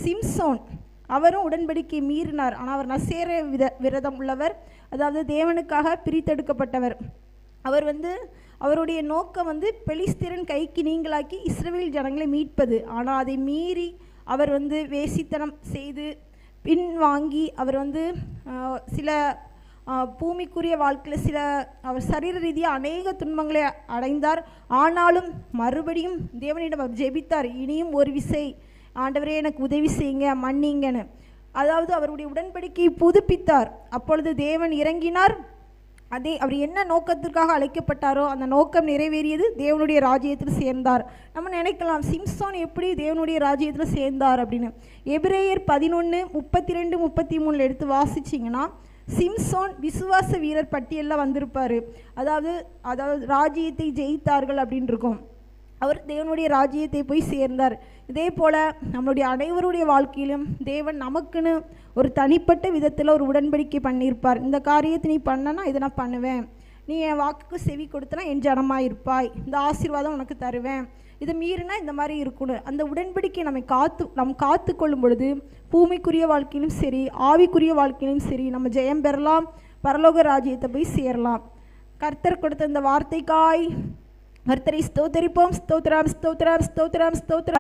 சிம்சோன் அவரும் உடன்படிக்கை மீறினார். ஆனால் அவர் நசேர விரதம் உள்ளவர், அதாவது தேவனுக்காக பிரித்தெடுக்கப்பட்டவர். அவர் அவருடைய நோக்கம் பெலிஸ்தீரின் கைக்கு நீங்களாக்கி இஸ்ரவேல் ஜனங்களை மீட்பது. ஆனால் அதை மீறி அவர் வேசித்தனம் செய்து பின்வாங்கி அவர் சில பூமிக்குரிய வாழ்க்கையில் அவர் சரீர ரீதியாக அநேக துன்பங்களை அடைந்தார். ஆனாலும் மறுபடியும் தேவனிடம் அவர் ஜெபித்தார், இனியும் ஒரு விசை ஆண்டவரே எனக்கு உதவி செய்யுங்க, மன்னிங்கன்னு. அதாவது அவருடைய உடன்படிக்கையை புதுப்பித்தார். அப்பொழுது தேவன் இறங்கினார். அவர் என்ன நோக்கத்திற்காக அழைக்கப்பட்டாரோ அந்த நோக்கம் நிறைவேறியது, தேவனுடைய ராஜ்யத்தில் சேர்ந்தார். நம்ம நினைக்கலாம், சிம்சோன் எப்படி தேவனுடைய ராஜ்யத்தில் சேர்ந்தார் அப்படின்னு. எபிரேயர் 11:32-33 எடுத்து வாசிச்சிங்கன்னா, சிம்சோன் விசுவாச வீரர் பட்டியலில் வந்திருப்பார். அதாவது ராஜ்யத்தை ஜெயித்தார்கள் அப்படின்னு இருக்கும். அவர் தேவனுடைய ராஜ்யத்தை போய் சேர்ந்தார். இதே போல் நம்மளுடைய அனைவருடைய வாழ்க்கையிலும் தேவன் நமக்குன்னு ஒரு தனிப்பட்ட விதத்தில் ஒரு உடன்படிக்கை பண்ணியிருப்பார். இந்த காரியத்தை நீ பண்ணனா இதை நான் பண்ணுவேன், நீ என் வாக்குக்கு செவி கொடுத்தனா என் ஜனமாக இருப்பாய், இந்த ஆசீர்வாதம் உனக்கு தருவேன், இதை மீறினா இந்த மாதிரி இருக்கணும். அந்த உடன்படிக்கை நம்ம காத்து கொள்ளும் பொழுது பூமிக்குரிய வாழ்க்கையிலும் சரி ஆவிக்குரிய வாழ்க்கையிலும் சரி நம்ம ஜெயம் பெறலாம், பரலோக ராஜ்யத்தை போய் சேரலாம். கர்த்தர் கொடுத்த இந்த வார்த்தைக்காய் கர்த்தரை ஸ்தோத்தரிப்போம். ஸ்தோத்திரம், ஸ்தோத்திரம், ஸ்தோத்திரம், ஸ்தோத்திரம்.